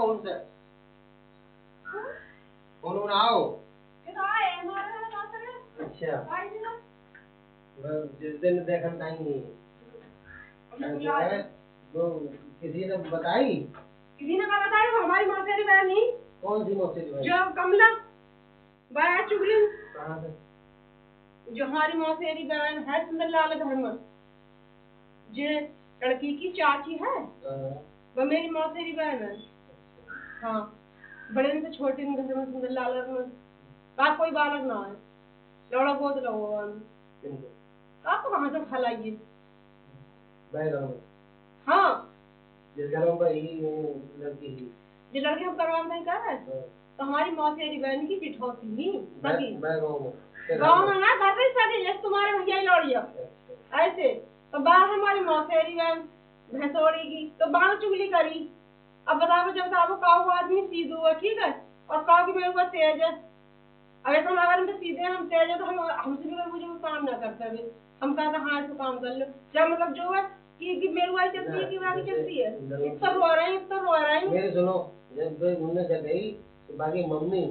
उनसे कौन आओ अच्छा जिस दिन देखन नहीं वो किसी ने बताई वो हमारी मौसेरी बहन ही। कौन सी मौसेरी बहन? जो कमला बाया चुगली। कहाँ से? जो हमारी मौसेरी बहन है सुंदरलाल घर में, जो लड़की की चाची है वो मेरी मौसेरी बहन है। हाँ बड़े से छोटे घर में सुंदरलाल में का कोई बालक ना है, लौड़ा गोद लो आपको कहाँ से खलाइए? हाँ जिस घर में लड़की जो लड़के हम करवा नहीं कर रहे तो हमारी मौसेरी बहन की बिठौती ही गाँव में ना कर रही सके जैसे तुम्हारे भैया ही लौड़िया ऐसे। तो बाहर हमारी मौसेरी बहन भैंसोड़ी की तो बाल चुगली करी। अब बताओ जब बताओ काऊ आदमी सीधो है ठीक है और काऊ की मेरे ऊपर तेज है। अगर तुम अगर हम सीधे हम तेज है तो हम हमसे भी मुझे काम ना करते हुए हम कहते हाँ इसको काम कर लो जब मतलब जो है कि मेरे वाली चलती है कि वाली चलती है इतना रो रहे हैं इतना रो रहे हैं। मेरे सुनो जब उन्होंने जब गई तो बाकी मम्मी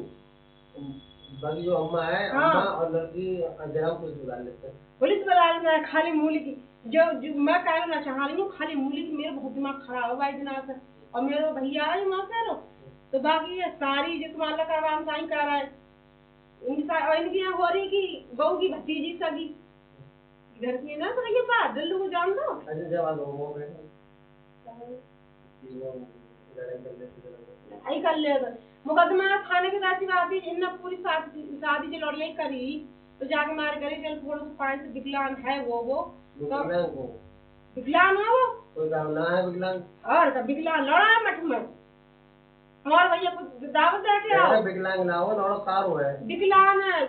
बाकी जो अम्मा है अम्मा और लड़की जरा पुलिस बुला लेते हैं। पुलिस बुला लेते हैं खाली मूली की जो मैं कहना चाह रही हूँ खाली मूली की मेरा बहुत दिमाग खराब हुआ इतना से और मेरे भैया है वहाँ से तो बाकी ये सारी जो तुम्हारा करवाम साइन कर रहा है इनकी यहाँ हो रही की बहू की भतीजी सगी घर की ना तो ये बात दिल्लू को जान दो आई कर ले मुकदमा थाने के दाची बात इन पूरी शादी जो लड़िया करी तो जाके मार करी चल थोड़ा सा पानी से विकलांग है वो विकलांग है वो कोई काम ना है विकलांग और का विकलांग लड़ा मठ में हमारे भैया कुछ दावत दे के आओ। विकलांग ना हो लड़ा कारो है विकलांग है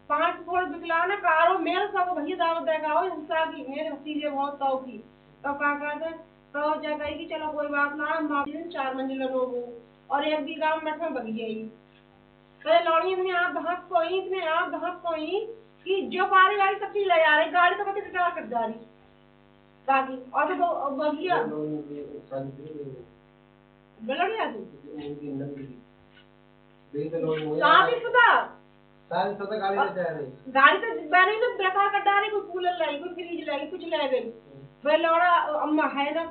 5 थोड़ा विकलांग है कारो मेरे सब भैया दावत दे के आओ हिस्सा की मेरे भतीजे बहुत ताऊ की तो का कहते तो जगह की चलो कोई बात ना माँ 4 मंजिला लोग और एक भी गांव मठ में बगी गई तो लौड़ी इतने आप धहक कोई कि जो पारी वाली सब चीज ले जा रही गाड़ी तो कितनी टका कट जा रही बाकी और तो बगिया बलड़िया तू साथी सुधा गाड़ी तो मैंने ना बेकार कट डाली कोई कूलर लाई कोई फ्रिज लाई कुछ ले गई वह लौड़ा अम्मा है ना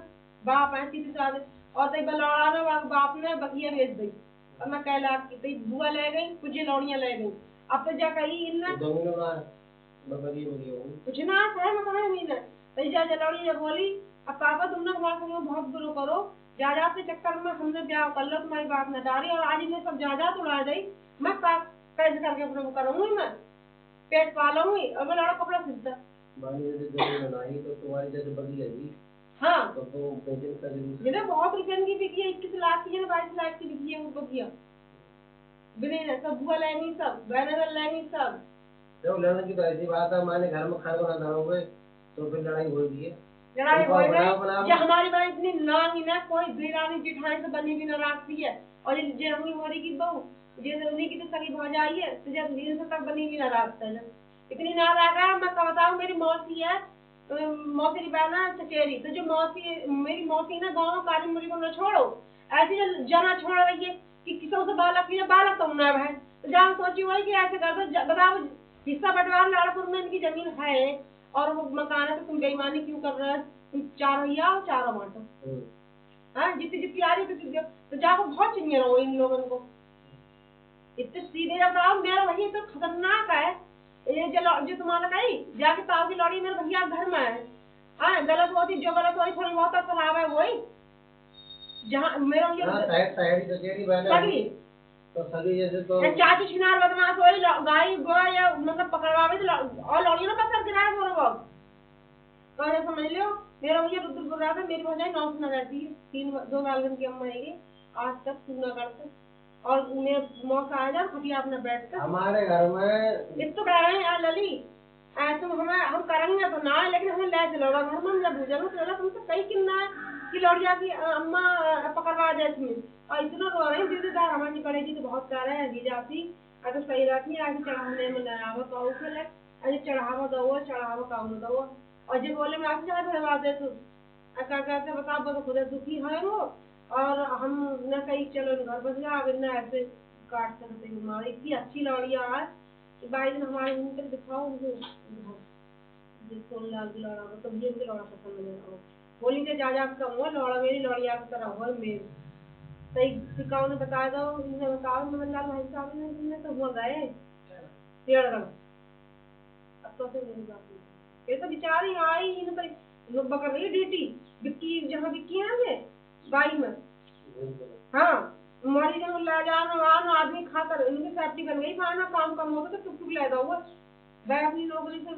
बाप है सीधे साधे और तई बलौड़ा ना बाप ने बगिया भेज दी और मैं कह लाख की तई बुआ ले गई कुछ लौड़ियां ले गई अब तो जा कही इनने कुछ ना है मैं कहा नहीं ना तई जा लौड़ी जब बोली अब पापा तुमने हमारे संग बहुत बुरो करो जायदाद के चक्कर में हमने ब्याह कर लो तुम्हारी बात न डारी और आज इन्हें सब जायदाद उड़ा गई मैं कैसे करके अपने करूंगी मैं पेट पालूंगी और मैं लड़ा कपड़ा सिलता तो तुम्हारी जैसे बगी है हाँ तो जिन्हें बहुत रुपये की बिकी है 21 लाख की 22 लाख की बिकी है उनको किया बिना सब बुआ लेनी सब बैनर लेनी सब जब लड़ने की तो ऐसी बात है हमारे घर में खाना बना डालोगे तो फिर लड़ाई हो रही है लड़ाई हो गई ये हमारी माँ इतनी नानी ना कोई दीरानी जिठानी से बनी भी नाराजती है और ये जेहमी मोरी की बहू ये उन्हीं की तो सगी भौजाई है तो जब दिन से तक बनी भी नाराज है इतनी नाराज है मैं बताऊं मेरी मौसी है मौसी बहना चचेरी तो जो मौसी मेरी मौसी ना गाँव में काली मुरी को न छोड़ो ऐसी जो जना छोड़ रही है कि किसों से बालक तो ना है तो जहाँ सोची वही कि ऐसे कर दो बताओ हिस्सा बंटवारा लाड़पुर में इनकी जमीन है और वो मकान है तो तुम बेईमानी क्यों कर रहे हो तुम 4 भैया और 4 बांटो हाँ जितनी आ रही तो जाकर बहुत चिन्ह रहो इन लोगों को इतने सीधे बताओ मेरा भैया तो खतरनाक है ये जो तुम्हारा कही जाके ताऊ की लौड़ी मेरे भैया घर में है हाँ गलत होती जो गलत होती थोड़ी बहुत खराब है वही जहाँ मेरा तो सगी जैसे तो चाची छिनार बदमाश वही गाय गोया या मतलब पकड़वावे और लौड़ी ना पत्थर गिराए थोड़ा बहुत तो ये समझ लो मेरा भैया रुद्रपुर रहा था मेरी भौजाई 9 सुना रहती है 2 बालगन की अम्मा है आज तक सुना करते और मेरे मौका आ जा खटिया अपना बैठ कर हमारे घर में इस तो कह रहे हैं यार लली ऐसे हम करेंगे तो ना लेकिन हमें ले चलो घर में जब बुझेगा तो तुमसे कई किन्ना है कि लौड़िया की अम्मा पकड़वा दे इसमें और इतना रो रहे हैं दीदीदार हमारी पड़ेगी तो बहुत कह रहे हैं दी जाती अगर सही रहती है आज चढ़ाने में नयावा काऊ खेले अरे चढ़ावा काऊ दो और जो बोले मैं आपसे भरवा दे तू क्या कहते बताओ तो खुद दुखी है वो और हम न कहीं चलो घर बस गया, अगर न ऐसे काट सकते हमारी इतनी अच्छी लौड़िया है कि भाई दिन हमारे मुंह तक दिखाओ उनको जिसको लाल की लौड़ा हो तो ये उनकी लौड़ा पसंद नहीं हो बोली थे जा कम हो लौड़ा मेरी लौड़िया की तरह हो मेरी सही सिकाओ ने बताया दो इन्होंने बताओ नंदलाल भाई साहब ने तो हुआ गए पेड़ रंग अब तो फिर नहीं बात ये तो बेचारी आई इन तो बकर रही ड्यूटी विक्की जहाँ विक्की है ये बाई में हाँ हमारी जब ले जाना आदमी खाकर इनकी सेफ्टी बन गई खाना काम कम होगा तो टुक टुक ले जाओ वह अपनी नौकरी से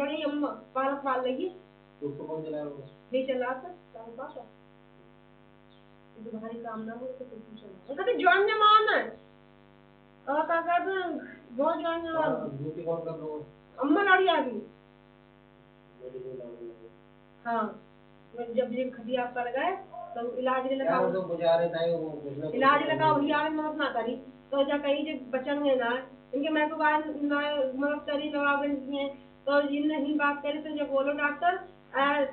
लड़ी अम्मा पालक पाल लेगी उसको कौन चलाया नहीं चला कर पास है तो भारी काम ना हो तो कुछ चला कहते जॉन जमान है और क्या कहते हैं बहुत जॉन जमान ड्यूटी कौन कर रहा है अम्मा लड़ी आ गई हाँ जब ये खटिया कर गए तो इलाज लगा तो गुजारे नहीं इलाज लगा भैया ने मदद ना करी तो जा कहीं जब बचेंगे ना इनके मैं तो बात मदद करी नवाबगंज में तो इन नहीं बात करी तो जब बोलो डॉक्टर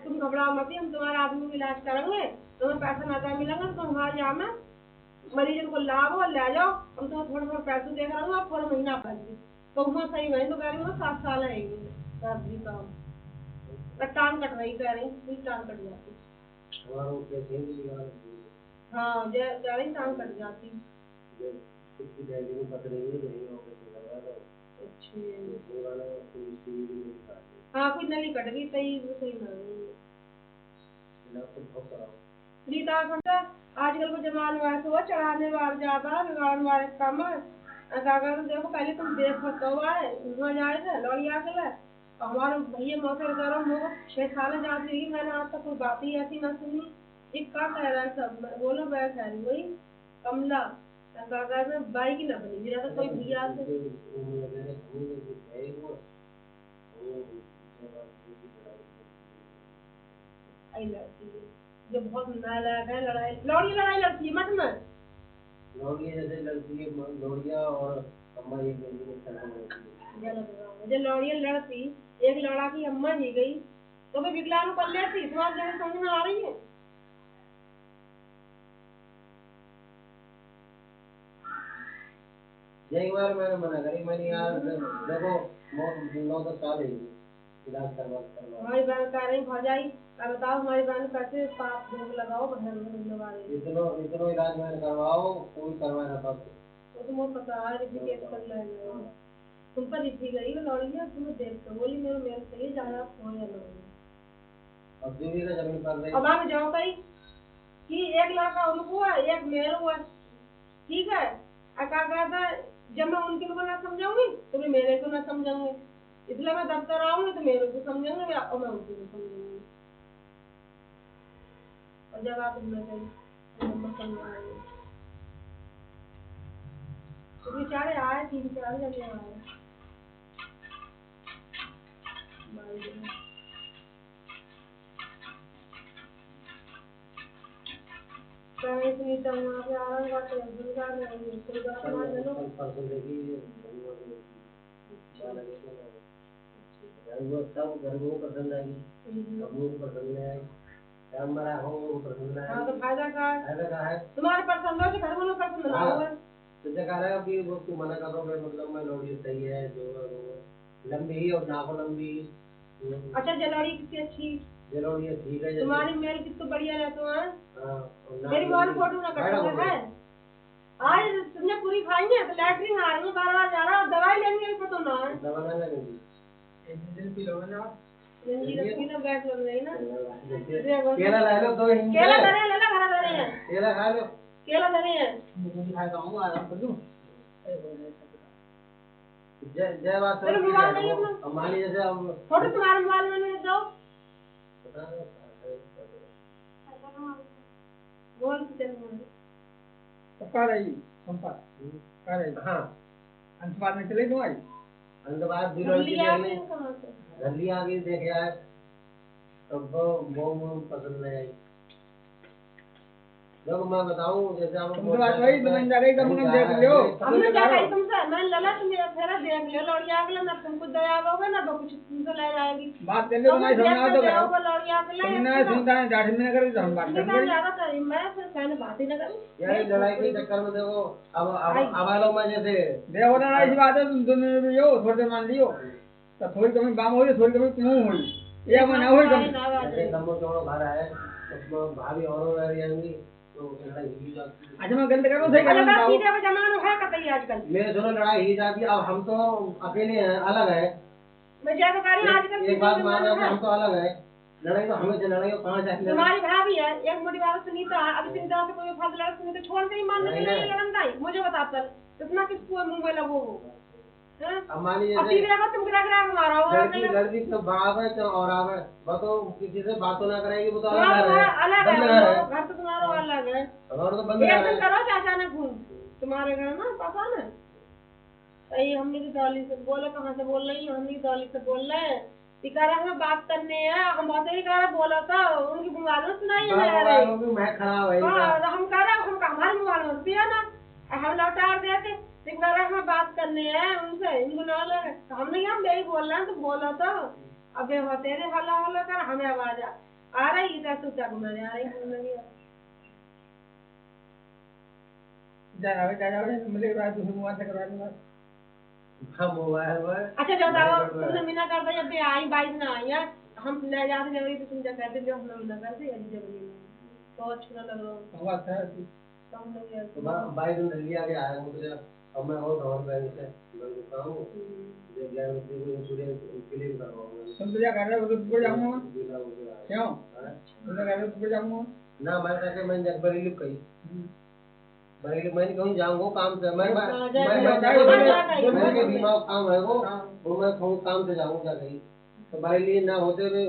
तुम घबराओ मत हम तुम्हारे आदमी का इलाज करेंगे तुम्हें पैसा ना मिलेंगे तो हमारे यहाँ में मरीज को लाभ और ले जाओ हम तुम्हें थोड़ा थोड़ा पैसे दे करेंगे और पूरा महीना पाएंगे तो वहाँ सही वही तो कह रही हूँ 7 साल आएंगे काम टांग कट रही कह रही टांग कट जाती हाँ जय टांग कट जाती हाँ कोई नली कट गई सही सही आजकल को जमान वाले हुआ चढ़ाने वाले ज्यादा बिगाड़ने वाले कम तो देखो पहले तुम देख सकते हो वहाँ जाए थे लौड़िया के लिए हमारे भैया मौके करो 6 साल जाती रही मैंने आज तक कोई बात ही ऐसी ना सुनी ये क्या कह रहा है सब बोलो मैं कह रही वही कमला बाई की ना बनी मेरा तो कोई भैया से जो बहुत नालायक है लड़ाई लड़ती है मत में लौड़िया जैसे लड़ती है लौड़िया और अम्मा एक जो लौड़िया लड़ती एक लौड़ा की अम्मा जी गई तो मैं विकलांग कर लेती तुम्हारी जगह समझ में आ रही है एक बार मैंने मना करी मैंने यार देखो 9-10 साल है इलाज करवा हमारी बहन कह रही भौजाई बताओ हमारी बहन कैसे पाप भोग लगाओ इतना इलाज मैंने करवाओ कोई करवा ना पाते वो तो मुझे पता है रिपीट कर लेगा तुम पर लिखी गई वो लौड़िया तुम्हें देख कर बोली मेरे से ही ज्यादा हो या ना अब दीदी का जमीन पर रही अब आगे जाओ कहीं कि एक लड़का उनको है एक मेरे हुआ ठीक है क्या कहता है जब मैं उनके को ना समझाऊंगी तो मैं मेरे को ना समझाऊंगी इसलिए मैं दफ्तर आऊंगी तो मेरे को समझेंगे और मैं उनको भी समझूंगी और जब आप उनमें समझाएंगे तो बेचारे आए 3-4 जने आए इतनी वहाँ पे आ रहा सब घर को पसंद आई अम्मू को पसंद आई हमारा हो पसंद आया हाँ तो फायदा का है तुम्हारे पसंद हो तो घर में पसंद ना हो तो जगह रहा कि वो तू मना कर रहा है मतलब मैं लौड़ी सही है जो लंबी और नाको लंबी अच्छा जलौड़ी कितनी अच्छी जलौड़ी ठीक है तुम्हारी मेल कितनी बढ़िया है तुम्हारा मेरी मोबाइल फोटो ना कटना है आज तुमने पूरी खाई है तो लैटरिन आ रही है बार-बार जा रहा दवाई लेनी है तो ना दवा ना लेंगे इंजेक्शन पी लो ना इंजेक्शन पी लो बैठ लग रही ना केला ला लो दो केला धरे ले ला घर धरे हैं केला खा लो केला धरे हैं मुझे दिखाई दूंगा आराम कर दूं जय बात है मोबाइल नहीं अपना हमारी जैसे हम फोटो तुम्हारे मोबाइल में ले जाओ बोल चल पक्का रही संपर्क कर रही हां अंतबाद में चले दो आई अंतबाद दिलों की देखने जल्दी आ गई देख यार तब वो पसंद नहीं आई देखो मैं बताऊं, जैसे आप तुम तो बात वही दुकानदार एकदम कम देख लियो। हमने क्या कही तुमसे, मैं लला तुम मेरा फेरा देख लियो, लौड़िया के ना तुमको दया होगा ना तो कुछ तुमसे ले जाएगी। बात कर लो तुम्हारी समझा तो करो। लौड़िया के तुमने सुनता है दाढ़ी में कर हम बात करेंगे। ज्यादा करी मैं फिर कहने बात ही ना करूं। यार लड़ाई के चक्कर में देखो अब वालों में जैसे देखो ना ऐसी बात है, तुम दोनों भी हो थोड़ी देर मान लियो तो थोड़ी कमी बाम हो थोड़ी कमी तुम हो एक महीना हो कम। जैसे लंबो चौड़ो घर है उसमें भाभी और रह जाएंगी तो लड़ाई ही जाती है। अच्छा मैं गलत करूं सही करूं बताओ। सीधे का जमाना है कतई आजकल। मेरे दोनों लड़ाई ही जाती है। अब हम तो अकेले हैं, अलग है। मैं ज्यादा कह रही आजकल एक बात मानो कि हम तो अलग है, लड़ाई तो हमें लड़ाई कहाँ जाए। तुम्हारी भाभी है एक मोटी बात सुनीता है, अभी सुनीता से कोई फालतू लड़का सुनीता छोड़ के ही मानने के लिए लड़न दाई मुझे बता पर इतना किसको मुंह में लगो वो अब मान लीजिए तुम गिरा मारो लड़की तो बाप है तो और आप है, वो तो किसी से बातों ना करेगी, वो तो अलग है घर तो तुम्हारा अलग है। और तो बंद एक दिन करो चाचा ने फोन तुम्हारे घर ना पापा ने सही हमने तो डॉली से बोले कहाँ से बोल रही हमने डॉली से बोल रहे हैं टिकारा हमें बात करने हैं हम बहुत ही कह रहे बोला था उनकी मोबाइल में सुनाई है मैं खराब है हम कह रहे हम हमारे मोबाइल में दिया ना हम लौटा देते टिकारा हमें बात करने हैं उनसे इनको ना लगे हमने हम यही बोल रहे हैं तो बोला तो अब होते रहे हल्ला हल्ला कर हमें आवाज आ रही इधर तो क्या घुमाने आ रही हमें जाओ मिले बाद दूसरे मोबाइल से करवा दूंगा। हम मोबाइल में अच्छा जो बताओ तुमने मीना कर दिया जब आई 22 ना आई है हम ले जाते जब तो तुम क्या कहते जो हमने मीना कर दी जब तो अच्छा लग रहा बात है तो 22 दिन जल्दी आके आया मुझे। अब मैं और धौर बैंक से मैं रुका हूँ जो गैरेंटी को इंश्योरेंस क्लेम करवाऊंगा। तुम तो क्या कर रहे हो तो जाऊंगा क्यों तुम तो कह रहे हो तो जाऊंगा ना मैं कहते मैं बरेली कही बरेली मैं कहीं जाऊंगा काम से मैं बीमा काम है वो मैं काम से जाऊंगा कहीं तो बरेली ना होते हुए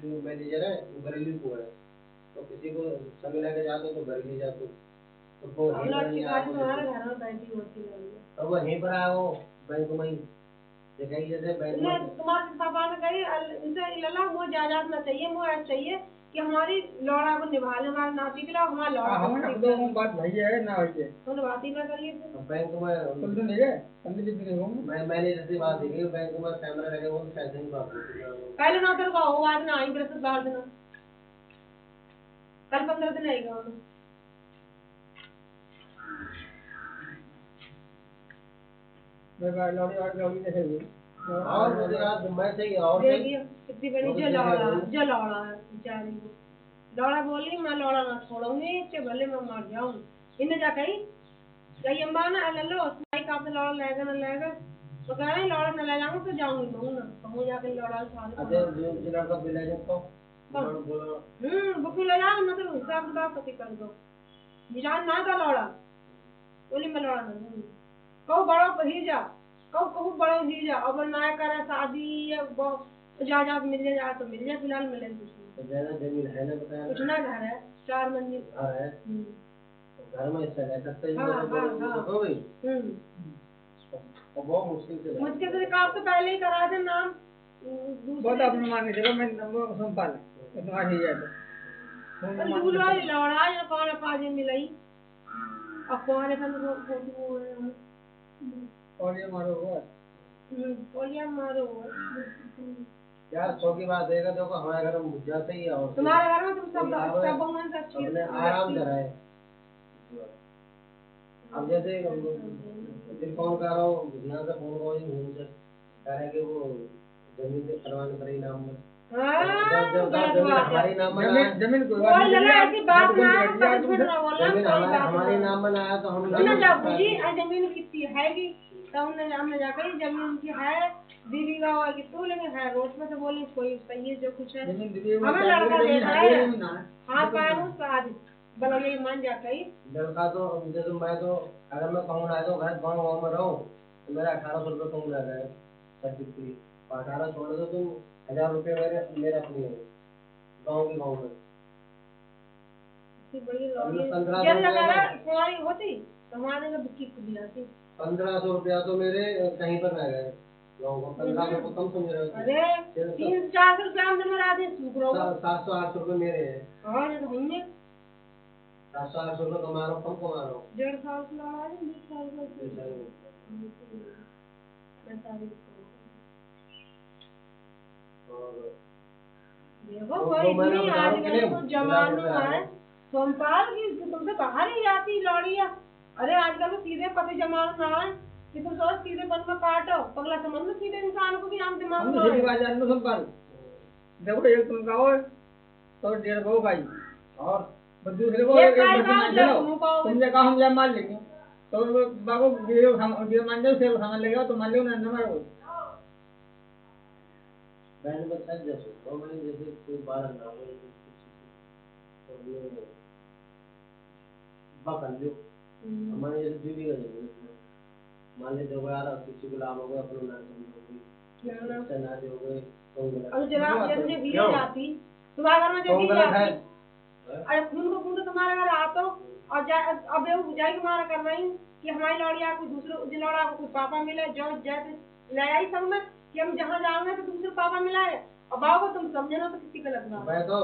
जो मैनेजर है वो बरेली को है तो किसी को समय लेके जाते तो बरेली जाते तो वो यहीं पर आया वो बैंक में ही जैसे बैंक में तुम्हारे पापा ने कही इनसे लला वो जायदाद ना चाहिए वो ऐसा चाहिए कि हमारी लौड़ा को निभा ले हमारे नाती के लिए हमारा लौड़ा हम तो बात भाई है ना भाई है तो बात ही ना करिए बैंक में तुम तो नहीं गए पंडित जी नहीं हो मैं मैनेजर से बात है बैंक में कैमरा लगे वो पैसे नहीं बात पहले ना तेरे को वो आज ना आई बृहस्पतिवार दिन कल 15 दिन आएगा मैं लौड़ी और लौड़ी देखेंगे और मुझे रात मैं सही और देखिए कितनी बड़ी जो लौड़ा है बेचारी लौड़ा बोली मैं लौड़ा ना छोड़ूंगी चाहे भले मैं मर जाऊं इन्हें जा कही कही अम्मा ना ले लो उसमें का लौड़ा लेगा ना लेगा तो कह रहे लौड़ा न ले जाऊंगा तो जाऊंगी कहूँ ना कहूँ जाके लौड़ा का बिल है जिसको बुक ले जाओ ना तो हिसाब किताब पति कर दो निशान ना था लौड़ा बोली मैं लौड़ा नहीं कहूँ बड़ो ही जा कहूँ बड़ो ही जा अब ना करे शादी जायदाद मिल जाए तो मिल जाए फिलहाल मिले ज्यादा जमीन है ना बताया कुछ ना घर है 4 मंजिल घर है घर में इससे रह सकते हैं हो गई बहुत मुश्किल से काम तो पहले ही करा दे नाम बहुत अपने मान के चलो मैं नंबर संभाल तुम्हारी ही है तो दूल्हा लौड़ा या कौन पाजे मिलाई अब कौन है फोटो और ये मारो हुआ और ये मारो यार सौ की बात है देखो हमारे घर में मुझ जाते ही और तुम्हारे घर में तुम सब भगवान से अच्छी आराम से रहे। अब जैसे फिर फोन कर रहा हूँ यहाँ से फोन करो यहीं से कह रहे कि वो जमीन से करवाने पर ही नाम में हमारे नाम में जमीन को हमारे नाम में आया तो हम जमीन कितनी है तो हमने जाकर जमीन की है दीदी का कितू लेकिन है रोड में से बोली कोई सही है जो कुछ है हमें लड़का देना है हाँ कानून साध बलगे मान जाकर लड़का तो जैसे मैं तो अगर मैं कहूँ ना तो घर गाँव में रहूँ तो मेरा 1800 रुपये तुम लग गए 18 छोड़ दो तुम 1000 रुपये मेरे अपनी है गाँव के गाँव में होती हमारे बुक्की खुली जाती 1500 रुपया तो मेरे कहीं पर रह गए 1500 कम समझ रहे हो अरे 300-400 रुपया में आदमी सूख रहा 700-800 रुपये मेरे हैं और ये तो नहीं है 800 रुपये कमा रहा हूँ, कम कमा रहा हूँ। 1.5 साल से लड़ा है, 2 साल का और देखो कोई इतनी आजकल तो जमाना है सोमपाल की तुमसे बाहर ही आती लौड़िया। अरे आजकल तो सीधे पति जमाना ना है कि तुम सोच सीधे पन में काटो पगला समझ में सीधे इंसान को भी आम दिमाग हम में तो सीधी बात जान लो संपाल। देखो एक तुम कहो तो 1.5 को भाई और दूसरे को एक मान लो तुमने कहा हम जब मान लेंगे तो बाबू गिरो मान जाओ सेव समझ लेगा तो मान लो ना नंबर वो बैंड में सज जैसे तो मैंने जैसे कोई बारह ना हो तो ये बकल जो हमारे जैसे बीवी का जरूरत है मान ले दो यार किसी को लाभ होगा अपना नाम समझोगे चना दोगे तो अब जरा जैसे बीवी जाती तुम्हारे घर में जब बीवी जाती अरे खून तो तुम्हारे घर आता और अब ये बुझाई तुम्हारा कर रही कि हमारी लौड़िया को दूसरे लौड़ा को पापा मिले जो जैसे ले आई सब में कि हम जहाँ जाएंगे तो दूसरे पापा मिलाए और बाबू तुम समझे ना तो किसी गलत ना मैं तो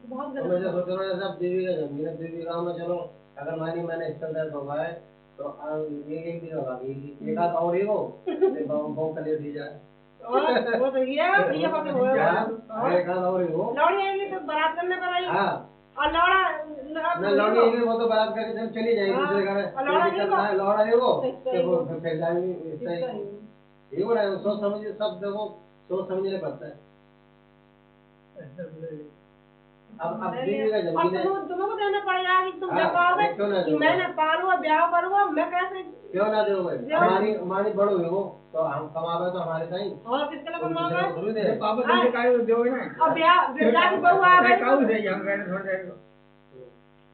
बहुत गलत मुझे सोच रहा है सब बीवी का जमीन है बीवी गाँव में चलो अगर मैंने इस तरह तो है तो एक दिन होगा एक आध और ही हो बहु कलियर दी जाए वो तो ये बढ़िया बात है एक आध और ही हो लौड़ी आएंगे तो बारात करने पर आई हाँ और लौड़ा लौड़ी आएंगे वो तो बारात करके जब चली जाएगी दूसरे घर लौड़ा नहीं वो वो फिर जाएंगे ये बोला सोच समझिए सब देखो सोच समझने पड़ता है अब बीवी का जमीन है तुम्हें को देना पड़ेगा कि तुम जब पाओगे कि मैंने पालूंगा ब्याह करूंगा मैं कैसे क्यों ना दोगे हमारी बड़ो है वो तो हम कमावे तो हमारे सही और किसके लिए कमाओगे पापा तुमसे काय दोगे ना अब ब्याह बेटा की बहू आ गई काऊ से हम कहने थोड़ा देर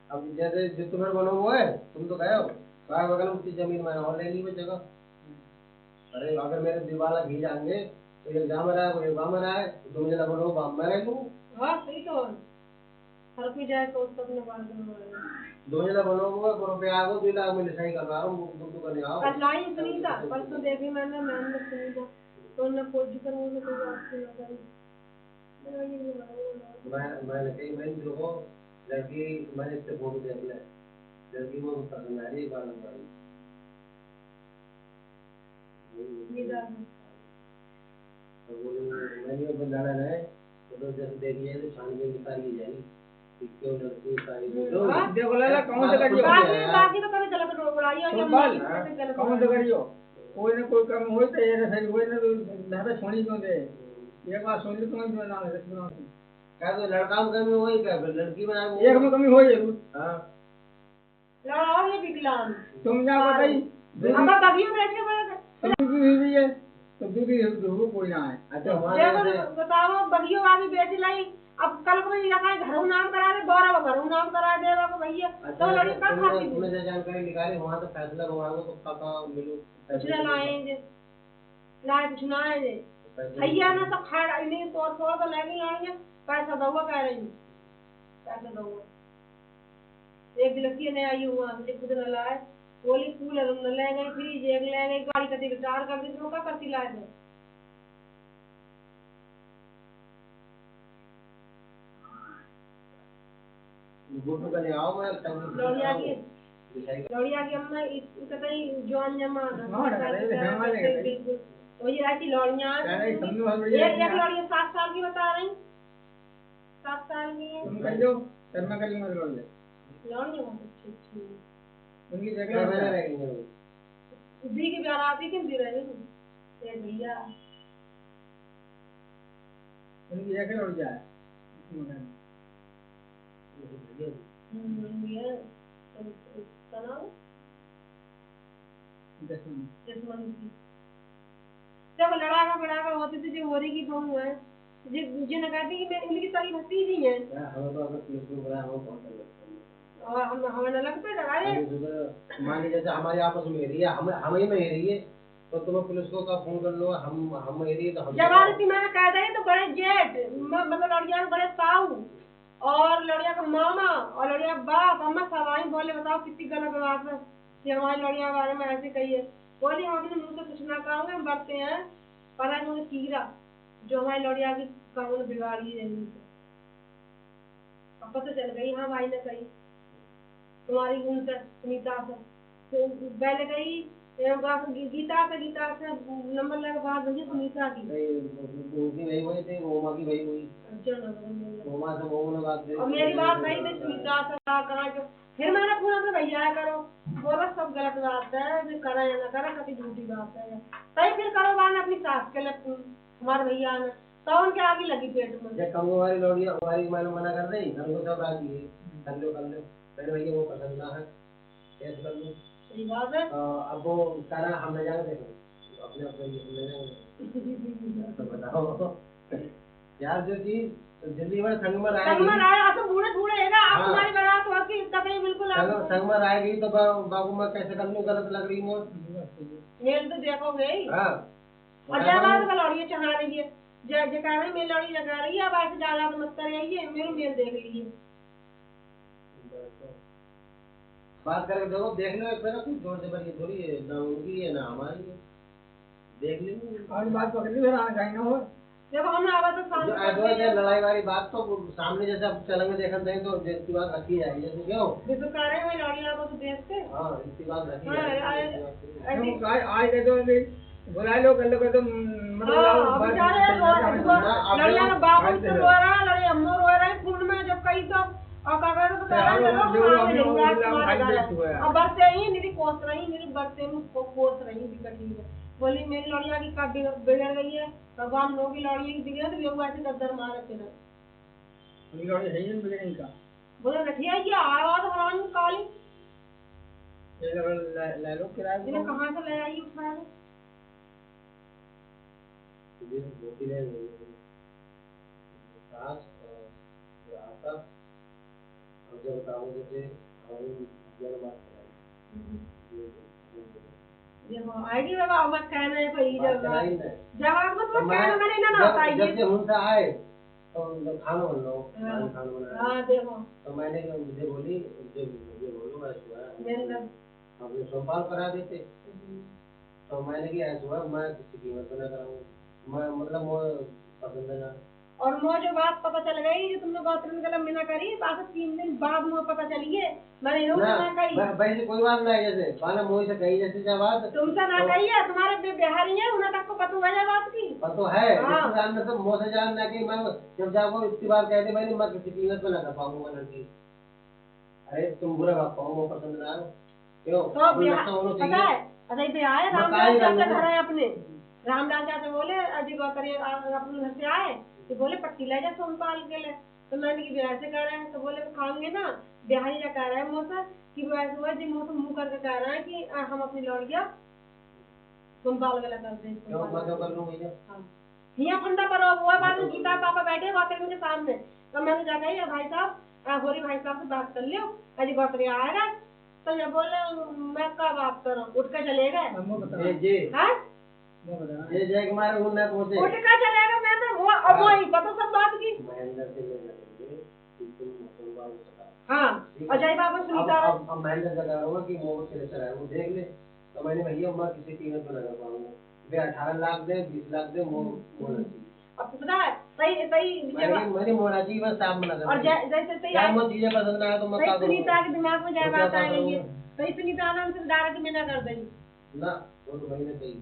अब जैसे जो तुम्हारे बनो वो है तुम तो गए हो बाहर बगल में उसकी जमीन मैंने और ले ली वो जगह अरे अगर मेरे दिवाला घी जाएंगे तो एक गाँव में रहा है कोई गाँव में रहा है तुम जला बनो गाँव में रह लूँ हाँ सही तो हर कोई जाए तो उसको अपने बाल दो जला बनो हुआ को रुपया आगो 2 लाख में लिसाई कर रहा हूँ गुड्डू करने आओ अटलाई सुनी था परसों देखी मैंने सुनी था तो उन्हें खोज कर मुझे कोई बात नहीं बताई मैंने कही मैं देखो लड़की मैंने इससे फोटो देख लिया लड़की वो पसंद आ रही है बाल वाली तो बोले मैंने वो बंदाना है तो जैसे देखिए तो छानबीन निकाली जाएगी क्यों लड़की सारी देखो लाला कौन से करियो बाकी तो कभी गलत उड़ाई और कौन से करियो कोई ना कोई काम होई तो ये सही होई ना तो दादा छोड़ी क्यों दे ये बात सुन ली तुम जो ना है सुनो क्या तो लड़का में कमी होई क्या लड़की में एक में कमी होई जरूर हां लड़ाओ ये विकलांग तुम क्या बताई हम कभी बैठ के बोले तुम भी है तो दूधी दूध कोई ना है अच्छा हमारे बताओ बगियो वाली बेच लाई अब कल को ये कहा घरों नाम करा दे 12 घरों नाम करा देगा को भैया तो लड़की का खाती तुमने जो जानकारी निकाली वहां तो फैसला होगा तो पापा मिलो कुछ लाएंगे लाए कुछ ना आए भैया ना सब खा नहीं तोड़ तोड़ तो लेके आएंगे पैसा दऊगा कह रही पैसा दऊगा एक लड़की ने आई हुआ मुझे खुद न लाए बोली कूलर न ले गई फ्रिज एक ले गई गाड़ी का टिकट 4 कर दी तो क्या करती लाए थे गुड्डू का ले आओ मैं लौड़िया की अम्मा इसका कहीं जॉन जमा वही ऐसी लौड़ियाँ एक लौड़िया 7 साल की बता रही 7 साल की है तुम कर लो करना कर लो लौड़िया बहुत अच्छी उनकी जगह में रहेंगे दी के प्यार आती किन दी रहे ये भैया उनकी जगह लौड़िया है ये तनाव जसमन की जब लड़ाका होती थी जो होरी की बहू है जिन्हें कहती कि मैं इनकी सारी भतीजी है और हमें लगता है लड़ाई मान लीजिए जैसे हमारे आपस में रही है हम ही में रही है तो तुम्हें पुलिस को का फोन कर लो हम रही तो हम जबरदस्ती मैंने कह दी तो बड़े जेठ मतलब लड़कियां बड़े ताऊ और लड़िया का मामा और लड़िया बाप अम्मा सब आई बोले बताओ कितनी गलत बात है कि हमारी लड़िया के बारे में ऐसे कही है बोली हम अपने मुंह से कुछ ना कहोगे हम बढ़ते हैं पर है मुझे कीड़ा जो हमारी लड़िया की कानून बिगाड़ी है अब पता चल गई हाँ भाई ने कही तुम्हारी उनसे सुनीता से तो पहले गई गीता से नंबर लगा बात भैया सुनीता की उनकी वही वही थी, रोमा की वही वही, रोमा से वो ने बात और मेरी बात भई थी सुनीता से कहा जो फिर मैंने फोन अपने भैया करो बोला सब गलत बात है जो करे या ना करे कभी झूठी बात है तभी फिर करो बात अपनी सास के लिए हमारे भैया ने तो उनके आगे लगी पेट में जब कम हमारी लौड़िया हमारी मैंने मना कर रही हम तो सब राजी है कर लो मेरे भैया वो पसंद ना है कैसे कर लूँ सही बात है अब वो करा हम ले जाएंगे देखो अपने अपने लिए ले जाएंगे तो बताओ यार जो चीज दिल्ली में संगमर आया तो बूढ़े बूढ़े है ना आप तुम्हारी बारात होगी तभी बिल्कुल संगमर आएगी तो बाबू मैं कैसे कर लूँ गलत लग रही मुझे मेल तो देखोगे ही हाँ और ज्यादा तो लौड़िया चढ़ा रही है जो कह रही मेल लौड़ी लगा रही है अब ऐसे ज्यादा तो मत करिए मेरे मेल देख लीजिए बात करके देखो देख लो एक बार कुछ जोर से बड़ी थोड़ी है ना उनकी है ना हमारी है देख ली और बात पकड़ ली फिर आना कहीं ना हो जब हमने आवाज तो सामने लड़ाई वाली बात तो सामने जैसे अब चलेंगे देखन दें तो इसकी बात रखी जाएगी जैसे क्यों तो कह रहे हैं लौड़िया को तो देखते हाँ इसकी बात रखी जाएगी आज के तो बुला लो कर लो कर तो मतलब लड़िया का बाप तो रो रहा है लड़िया अम्मो रो रहा है फोन में जब कही तो और काका तो कह रहा है अब बरसे ही मेरी कोस रही मेरी बरसे में कोस रही बिगड़ी है बोली मेरी लड़िया की कब बिगड़ गई है भगवान लोग की लड़िया की बिगड़ तो वो ऐसे गद्दर मार रखे ना लड़िया है ही बिगड़ने का बोले रखिए ये आवाज हराम काली ले लो किराए इन्हें कहाँ से ले आई उठा आईडी बाबा मत कहना है कोई जवाब मत कहना मैंने ना बताई जब से मुझसे आए तो खाना बन लो खाना बना हां देखो तो मैंने मुझे बोली मुझे बोलो ऐसा हमने सोपाल करा देते तो मैंने कि ऐसा मैं किसी कीमत ना कराऊं मैं मतलब वो पसंद ना और मुझे जो बात पता चल गई जो तुमने बाथरूम गलत में ना करी बात 3 दिन बाद मुझे पता चली है मैंने यूं ना कही वैसे कोई बात नहीं जैसे माना मुझे से कही जैसे जब बात तुमसे ना कही है तुम्हारे बिहारी है उन्हें तक को पता है बात की पता है रिश्तेदार में तो मुंह से जानना कि मैं जब जाऊंगा इसकी बात कहते मैंने मैं किसी कीमत में ना कर पाऊंगा लड़की अरे तुम बुरा बात पाओ वो पसंद ना क्यों पता है अरे ब्याह है रामलाल चाचा घर है अपने रामलाल चाचा बोले अजी गौतरी अपने घर से आए तो बोले पट्टी ले जा सोमपाल के लिए तो मैंने कि ब्याह से कह रहे हैं तो बोले खाएंगे ना ब्याही का कह रहा है मुझसे कि वो ऐसा हुआ जी मुंह करके कह रहा है कि हम अपनी लौड़िया सोमपाल के लिए कर दें यहाँ फंदा पर हुआ बाद में गीता पापा बैठे गौतरी के सामने तो मैंने जाकर भाई साहब होरी भाई साहब से बात कर लियो अजी गौतरी आएगा तो ये बोले मैं क्या बात करूं उठ कर चले गए हाँ ये जय कुमार उन्नत पहुंचे उठ कर चलेगा मैं तो वो अब वही पता सब बात की महेंद्र से ले जाएंगे हाँ अजय बाबा सुनीता अब महेंद्र से कह रहा कि वो तेरे से है वो देख ले तो मैंने भैया मैं किसी कीमत पर लगा पाऊंगा वे 18 लाख दे 20 लाख दे अब पता है सही सही मैंने मोराजी में साफ मना कर और जैसे सही यार मुझे चीजें पसंद ना है तो मैं क्या करूं सुनीता के दिमाग में जय बात आ गई है सही सुनीता ने हमसे डायरेक्ट मना कर दी ना वो तो मैंने कही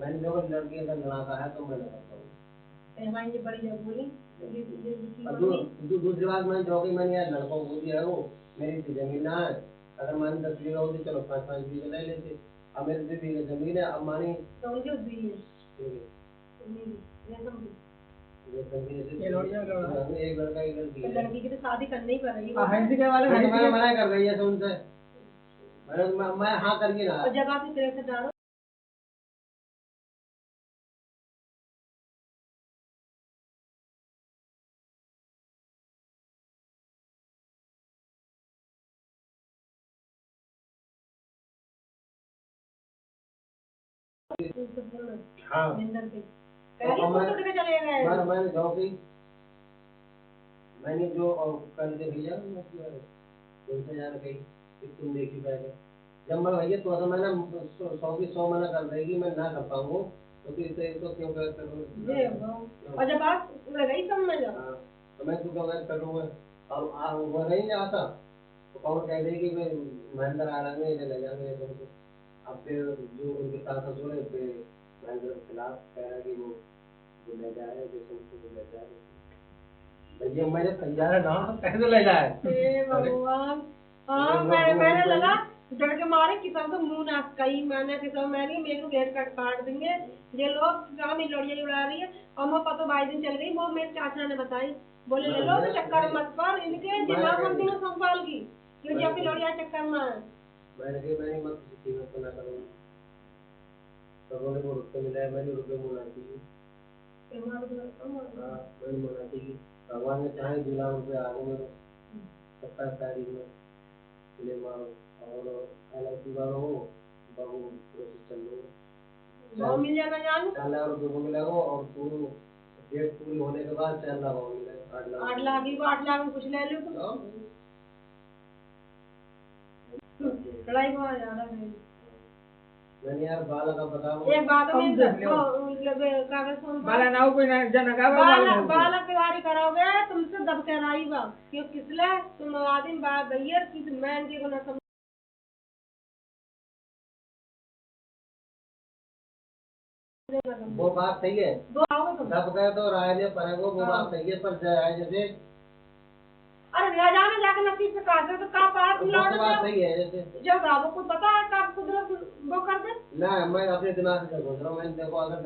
मैंने जो लड़की अगर लड़ाता है तो मैं करता हूँ हमारी ये बड़ी जब बोली दूसरी बात मैंने जो मैंने यार लड़कों को दिया है वो मेरी जमीन ना है अगर मैंने 10 बीघा होती चलो 5-5 बीघे ले लेते अब मेरे 2 बीघे जमीन है अब मानी तो उनके दी है एक लड़का एक लड़की की तो शादी करनी ही पड़ेगी मैंने मना कर रही है उनसे मैं हाँ करिए ना जब आप इस तरह से डालो हाँ मैंने जो की मैंने जो कल के भैया उनसे जाना कही तुम देखी पहले जब मैं भैया तो मैंने 100 की 100 मना कर देगी मैं ना कर पाऊंगा तो फिर तो क्यों कर और जब बात रही समझ तो मैं तो क्यों कर लूंगा और वो नहीं आता कौन कह दे कि मैं महेंद्र आ रहा है इन्हें ले जाएंगे तुमको। अब फिर जो उनके साथ ससुर है फिर महेंद्र के खिलाफ कह रहा है कि वो ले जाए जो तुमको ले जाए। भैया मैंने तैयार है ना, कैसे ले जाए? हे भगवान। हाँ मैंने लगा डर के मारे किसान तो मुंह ना कही मैंने किसान मैंने मेरे को घेर काट देंगे ये लोग कहाँ मेरी लड़ियाँ उड़ा रही है। और मैं पता 22 दिन चल गई वो मेरे चाचा ने बताई बोले ले लो तो चक्कर मत पर इनके दिमाग में तीनों संभाल की क्यों जाके लड़िया चक्कर में है। मैंने मत कीमत ना करूँ तो बोले वो रुपये मिला मैंने रुपये मुनाती मैंने मुनाती की भगवान ने चाहे 2 लाख रुपये आगे में 27 तारीख में ले मारो और LIC वालों हो बाबू प्रोसेस चल रही है मिल जाएगा जान 4 लाख रुपये को मिलेगा और पूरी डेट पूरी होने के बाद 4 लाख और मिलेगा 8 लाख ही 8 लाख में कुछ ले लो लड़ाई बहुत ज्यादा है। मैंने यार बाला का बताओ एक बात है कागज बाला नाव कोई ना जना का बाला तिवारी करोगे तुमसे दब के राई बा क्यों किसले तुम आदिम बात भैया कि मैं इनके को ना समझ वो बात सही है दो आओगे तुम दब गए तो राय ने पर वो बात सही है पर जैसे अरे राजा ने जाके नसीब से काटे तो का पास लौट बात सही है जैसे जब बाबू को पता है कब कुदरत वो कर दे ना मैं अपने दिमाग से सोच रहा हूँ मैंने देखो अगर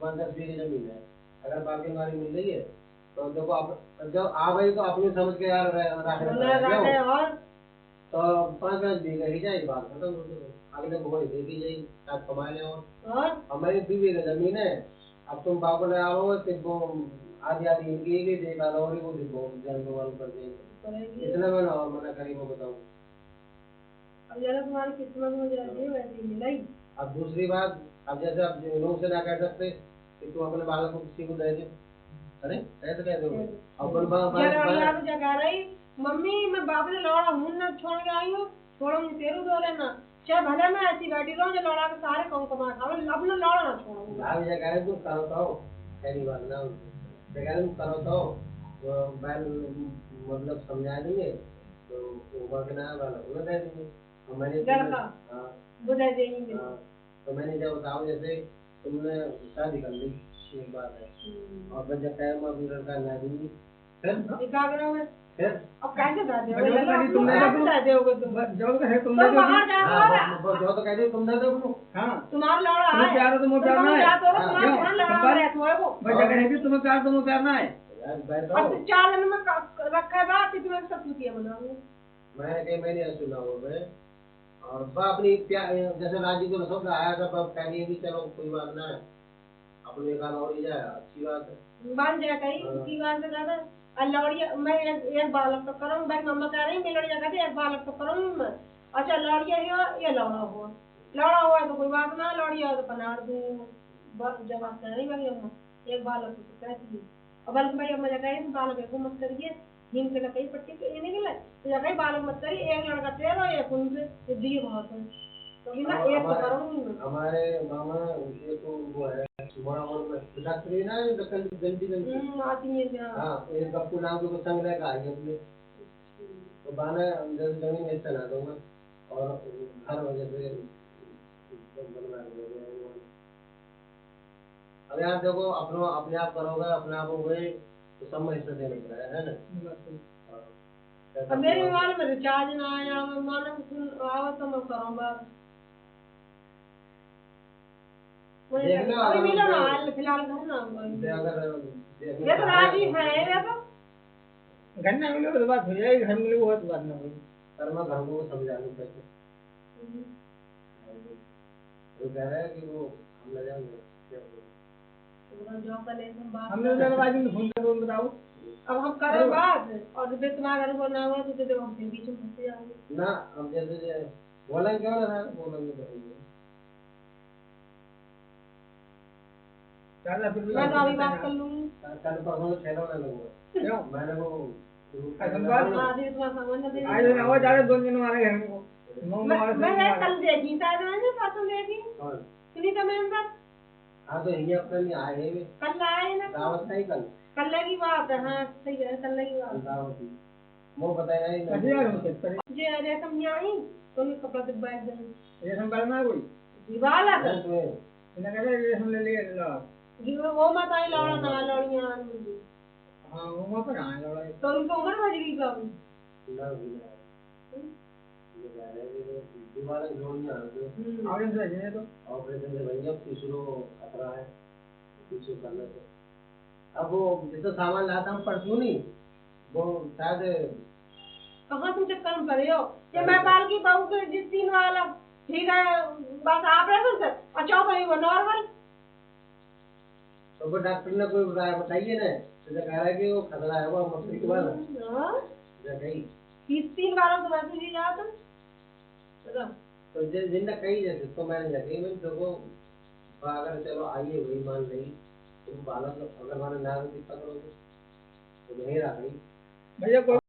10 बीघे जमीन है अगर बाकी हमारी मिल रही है तो देखो आप जब आ गई तो अपनी समझ के यार रखे और तो 5-5 बीघे ही जाएगी बात खत्म अगले को दे दी जाएगी आप कमा ले और हमारी 2 बीघे जमीन है अब तुम बाबू ले आओ तो आधी आधी इनकी देखा और वो देखो जंगल वालों कर देंगे इसलिए मैंने और मना करी वो बताऊँ अब जरा तुम्हारी किस्मत में जाती है वैसे ही मिलाई। अब दूसरी बात अब जैसे आप लोग से ना कह सकते कि तुम अपने बालक को किसी को दे दे अरे कैसे कह दो अपन जगह रही मम्मी मैं बाप ने लौड़ा हूँ ना छोड़ के आई हूँ छोड़ूंगी तेरू दो लेना चाहे भले मैं ऐसी बैठी रहूँ जो लौड़ा के सारे कौन कमा खाओ अपना लौड़ा ना छोड़ूंगी भाभी जगह तुम करो तो पहली बात ना जगह तुम करो तो बैल मतलब समझा देंगे तो ऊपर के ना वाला दे देंगे तो मैंने बुझा देंगे तो मैंने जब बताओ जैसे तुमने शादी कर ली एक बात है और फिर जब टाइम अब लड़का ला दूंगी फिर अब कैसे जा तुमने जो कहे तुमने जो तो कहते तुमने तो हाँ तुम्हारा लौड़ा है प्यार तो तुम्हें प्यार ना है तुम्हें प्यार ना है अब 4 दिन में रखा है बात तुम्हें सब कुछ बनाऊंगी मैंने सुना हो मैं और अपनी जैसे राजी को सब आया था कहेंगे कि चलो कोई बात ना है अपने एक और ही जाए अच्छी बात है बन जाए कहीं की बात है ज्यादा लौड़िया मैं एक बालक तो करूँ भाई मम्मा कह रही मैं लड़िया कहती एक बालक तो करूँ मैं अच्छा लौड़िया ये लौड़ा हुआ तो कोई बात ना लौड़िया तो पनार दूँ जब आप कह रही भाई अम्मा एक बालक तो कहती है और बल्कि भाई अम्मा जगह बालक को मत करिए नीम के लकड़ी पट्टी ये निकले तो जगह बालक मत करिए एक लड़का तेरा एक उनसे ये दिए बहुत है तो बिना एक तो करूँगी हमारे मामा ये तो वो है बड़ा बड़ा डॉक्टरी ना जल्दी आती है हाँ एक गप्पू नाम के संग लेकर आई है तो बाना जमीन में चला दूंगा और हर वजह से बनवा अब यार देखो अपने आप करोगे अपने आप हुए तो सब में हिस्सा देना पड़ेगा है ना। अब मेरे मोबाइल में रिचार्ज ना आया मैं मानो आवा तो मैं करूँगा अभी मिलो ना फिलहाल घर ना ये तो राजी है ये तो घर ना मिले तो बात हो जाएगी घर मिले वो तो बात ना होगी पर मैं घर को समझा लूँ कैसे वो कह रहा है कि वो हम ले जाएंगे हमने जब आज फोन कर बताओ अब हम करें बात और जब तुम्हारा घर ना हुआ तो जब हम फिर बीच में फंस जाएंगे ना अब जैसे बोलेंगे क्यों ना बोलेंगे तो मैं तो अभी बात कर लूँगी कल परसों ठहरो ना लूँगा मैंने वो आज ना हो जाए 2 दिन हमारे घर में मैं कल देखी शायद मैंने परसों देखी सुनीता मैम का हाँ तो ये अब कल आए कल आए ना दावत नहीं कल की बात है हाँ सही है कल की बात दावत वो बताया नहीं कैसे यार हम चेक करें जे रेशम नहीं आई तो उन्हें कपड़ा से बैठ देना रेशम करना है कोई दीवार आ तो इन्हें कहते हैं रेशम ले लिए ला वो मत आई लौड़ा ना लौड़ियां हाँ वो पर आए लड़ा तो उनको उम्र भज गई कब ना भी ना ये कह रहे हैं कि दीवार जोड़ना है और इनसे भेजने तो ऑपरेशन से भैया तीसरो खतरा है तीसरो करने से अब वो जितना सामान लाता हम परसों नहीं वो शायद कहाँ तुम चक्कर में पड़े हो ये मैं पाल की बहू के जिस 3 वाला ठीक है बस ऑपरेशन से और 4 वो नॉर्मल तो वो डॉक्टर ने कोई बताइए ना तो कह रहा है कि वो खतरा है वो मछली के बाद कहीं 3 बार तो वैसे ही जाओ तुम तो जिंदा कहीं जैसे तो मैंने जाके मैं देखो अगर चलो आइए वही मान रही तुम बालक अगर मैंने ना दिक्कत करोगे तो नहीं रहा भैया